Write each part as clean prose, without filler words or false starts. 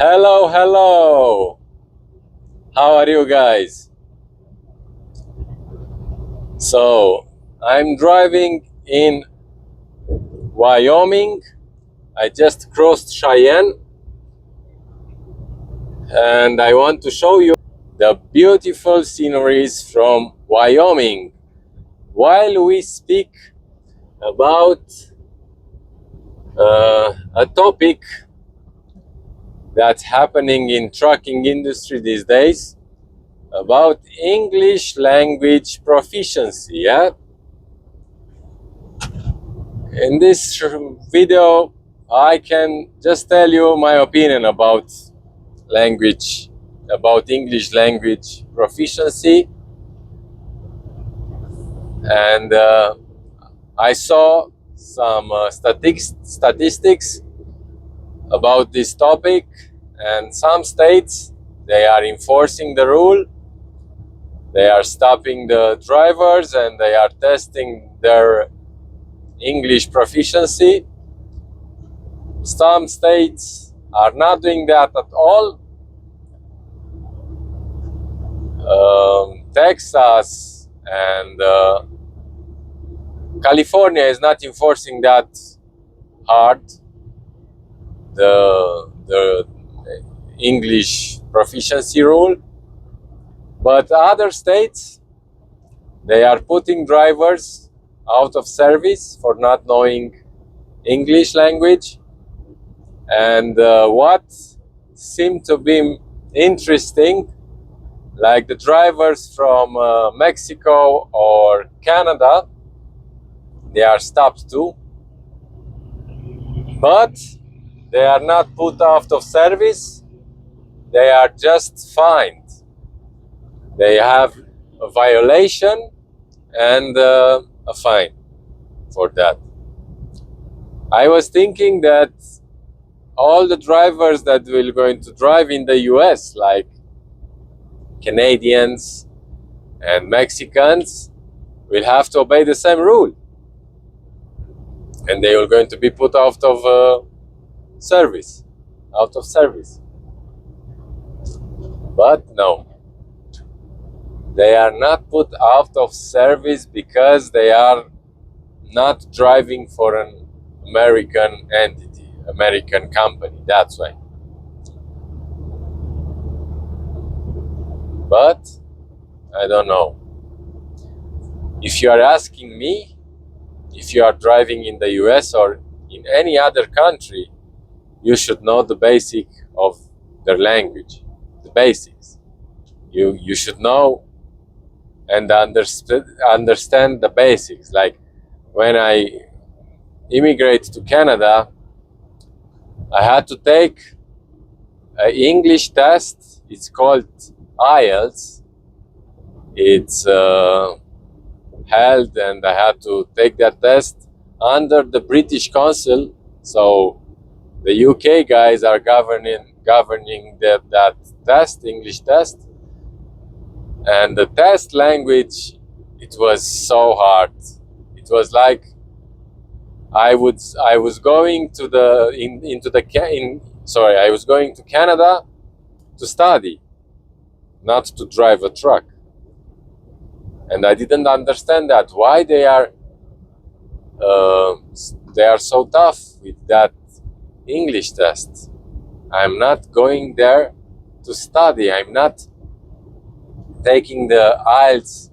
Hello, hello. How are you guys? So, I'm driving in Wyoming. I just crossed Cheyenne and I want to show you the beautiful sceneries from Wyoming while we speak about a topic that's happening in trucking industry these days about English language proficiency. Yeah, in this video I can just tell you my opinion about language, about English language proficiency. And I saw some statistics about this topic, and some states, they are enforcing the rule. They are stopping the drivers and they are testing their English proficiency. Some states are not doing that at all. Texas and California is not enforcing that hard, the English proficiency rule, but other states, they are putting drivers out of service for not knowing English language. And what seemed to be interesting, like the drivers from Mexico or Canada, they are stopped too, but they are not put out of service. They are just fined. They have a violation and a fine for that. I was thinking that all the drivers that will going to drive in the US, like Canadians and Mexicans, will have to obey the same rule, and they are going to be put out of service. But no, they are not put out of service because they are not driving for an American entity, American company. That's why. But I don't know. If you are asking me, if you are driving in the US or in any other country, you should know the basic of their language, the basics. You should know and understand the basics. Like when I immigrated to Canada, I had to take an English test. It's called IELTS. It's held, and I had to take that test under the British Council. So the UK guys are governing that test, English test. And the test language, it was so hard. It was like I was going to I was going to Canada to study, not to drive a truck. And I didn't understand that, why they are so tough with that English test. I'm not going there to study. I'm not taking the IELTS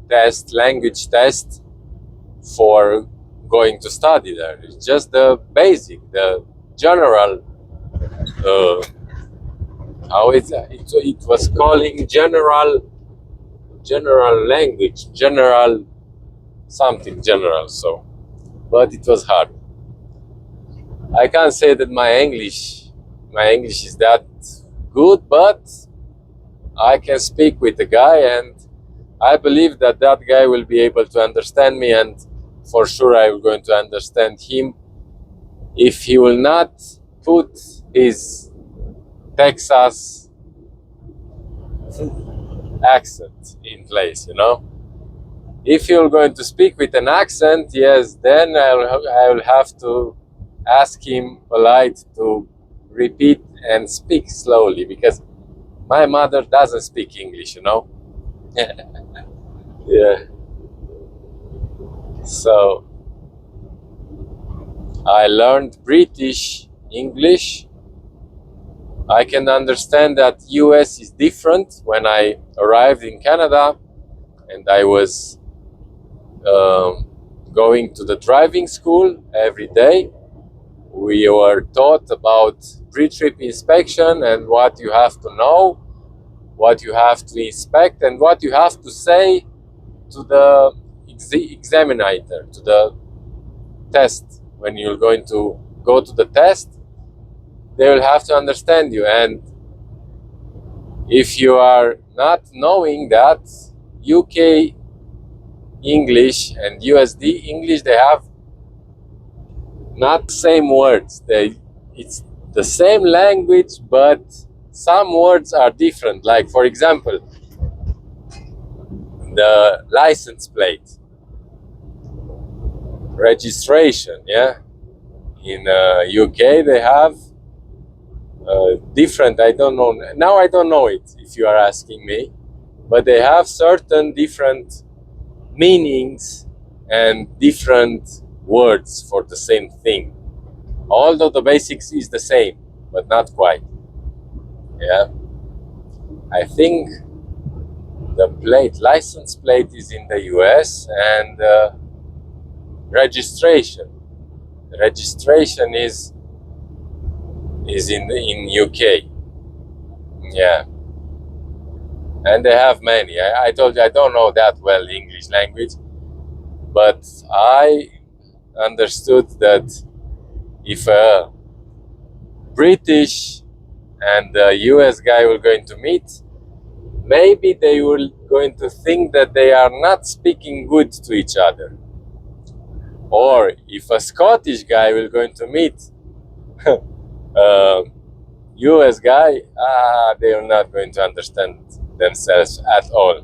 test, language test, for going to study there. It's just the basic, the general, how it was calling general language, general something, general. So, but it was hard. I can't say that my English is that good, but I can speak with the guy, and I believe that guy will be able to understand me, and for sure I am going to understand him if he will not put his Texas accent in place, If you're going to speak with an accent, yes, then I will have to ask him polite to repeat and speak slowly, because my mother doesn't speak English, you know. Yeah. So I learned British English. I can understand that US is different. When I arrived in Canada and I was um, going to the driving school every day, we were taught about pre-trip inspection and what you have to know, what you have to inspect, and what you have to say to the examiner, to the test. When you're going to go to the test, they will have to understand you. And if you are not knowing that, UK English and USD English, they have not same words. It's the same language, but some words are different. Like, for example, the license plate, registration. Yeah, in UK they have different. I don't know now. I don't know it. If you are asking me, but they have certain different meanings and different words for the same thing. Although the basics is the same, but not quite. Yeah, I think the license plate is in the US, and registration. Registration is in UK. Yeah, and they have many. I told you I don't know that well the English language, but I understood that if a British and a US guy were going to meet, maybe they will going to think that they are not speaking good to each other. Or if a Scottish guy will going to meet a US guy, they are not going to understand themselves at all.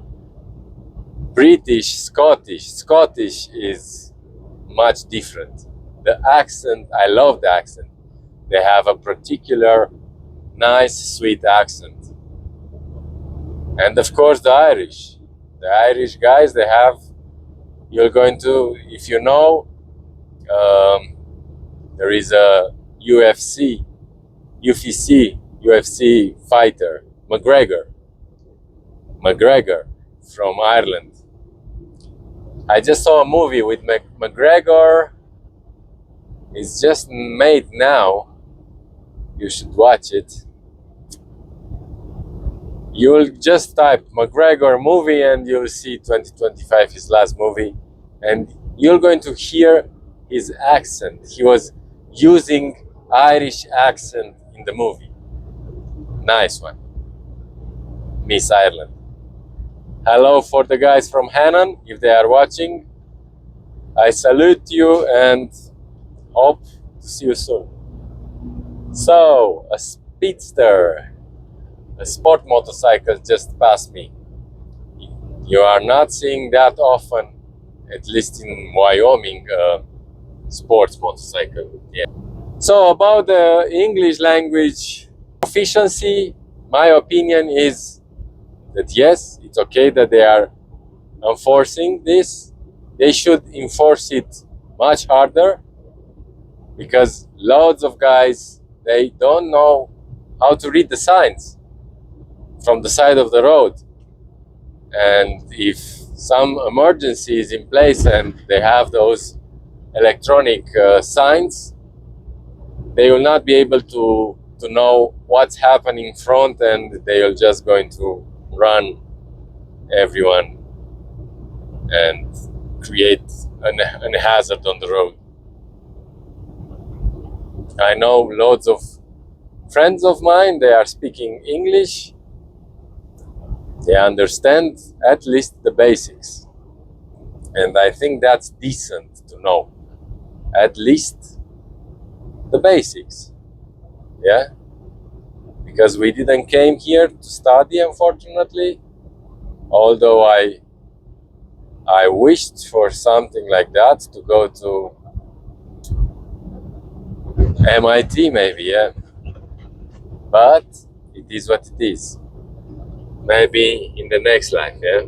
British, Scottish is much different. The accent, I love the accent. They have a particular nice, sweet accent. And of course the Irish guys, they have, you're going to, if you know, there is a UFC fighter, McGregor from Ireland. I just saw a movie with McGregor. It's just made now. You should watch it. You'll just type McGregor movie and you'll see 2025, his last movie, and you're going to hear his accent. He was using Irish accent in the movie. Nice one. Miss Ireland. Hello for the guys from Hannon, if they are watching. I salute you and hope to see you soon. So, a speedster, a sport motorcycle just passed me. You are not seeing that often, at least in Wyoming, sports motorcycle. Yeah. So about the English language proficiency, my opinion is that yes, it's okay that they are enforcing this. They should enforce it much harder, because loads of guys, they don't know how to read the signs from the side of the road. And if some emergency is in place and they have those electronic signs, they will not be able to know what's happening in front, and they are just going to run everyone and create an hazard on the road. I know loads of friends of mine, they are speaking English. They understand at least the basics. And I think that's decent to know. At least the basics. Yeah? Because we didn't came here to study, unfortunately. Although I wished for something like that, to go to MIT maybe, yeah. But it is what it is. Maybe in the next life, yeah?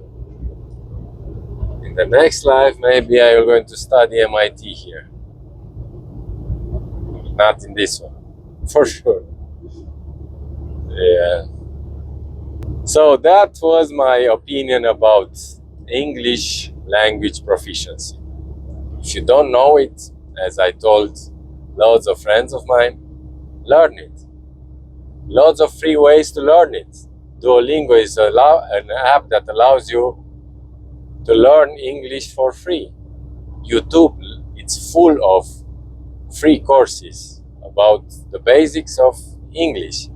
In the next life, maybe I am going to study MIT here. Not in this one, for sure. Yeah. So that was my opinion about English language proficiency. If you don't know it, as I told loads of friends of mine, learn it. Lots of free ways to learn it. Duolingo is an app that allows you to learn English for free. YouTube, it's full of free courses about the basics of English.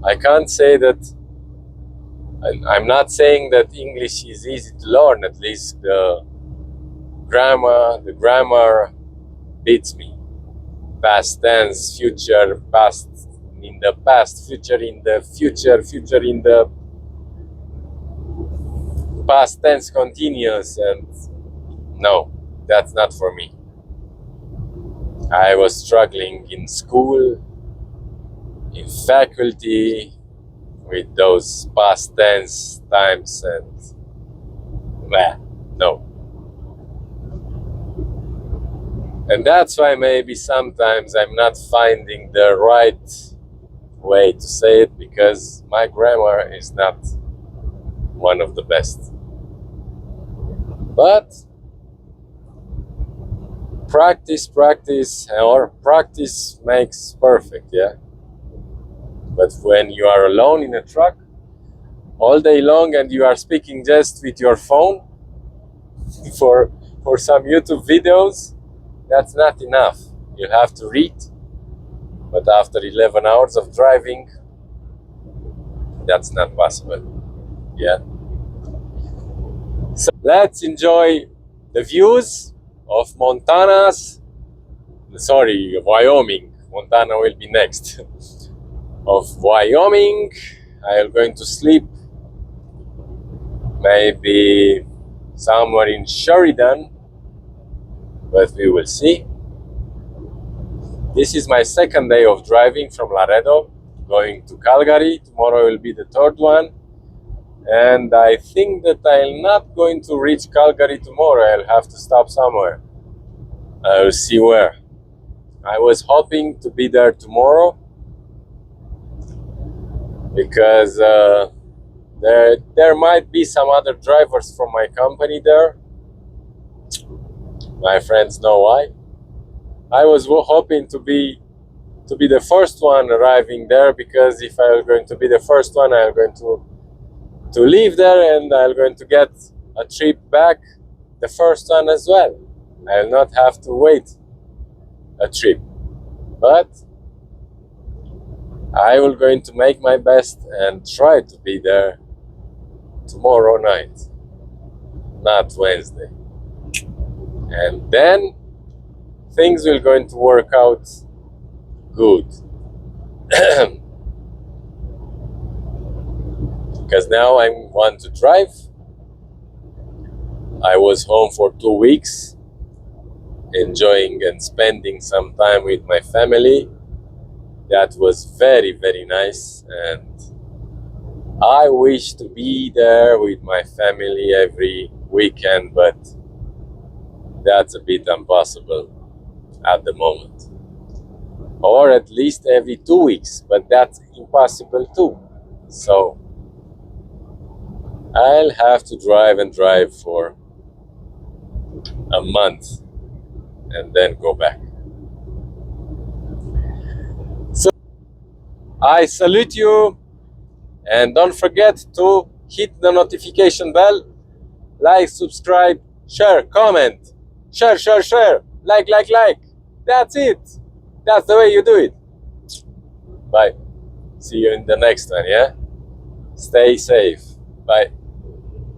I can't say that, I'm not saying that English is easy to learn, at least the grammar beats me. Past tense, future, past in the past, future in the future, future in the past tense continuous, and no, that's not for me. I was struggling in school, in faculty, with those past tense times, and no. And that's why maybe sometimes I'm not finding the right way to say it, because my grammar is not one of the best. But practice makes perfect, yeah? But when you are alone in a truck all day long and you are speaking just with your phone for some YouTube videos, that's not enough. You have to read, but after 11 hours of driving, that's not possible, yeah? So let's enjoy the views of Wyoming. Montana will be next. Of Wyoming. I am going to sleep maybe somewhere in Sheridan, but we will see. This is my second day of driving from Laredo, going to Calgary. Tomorrow will be the third one. And I think that I'm not going to reach Calgary tomorrow. I'll have to stop somewhere. I'll see where. I was hoping to be there tomorrow, because there might be some other drivers from my company there. My friends know why. I was hoping to be the first one arriving there, because if I was going to be the first one, I'm going to leave there and I'm going to get a trip back the first one as well. I'll not have to wait a trip. But I will going to make my best and try to be there tomorrow night, not Wednesday. And then things will going to work out good. Because now I want to drive. I was home for 2 weeks, enjoying and spending some time with my family. That was very, very nice, and I wish to be there with my family every weekend, but that's a bit impossible at the moment. Or at least every 2 weeks, but that's impossible too. So I'll have to drive for a month and then go back. So I salute you, and don't forget to hit the notification bell, like, subscribe, share, comment, share, like. That's it. That's the way you do it. Bye. See you in the next one, yeah? Stay safe. Bye.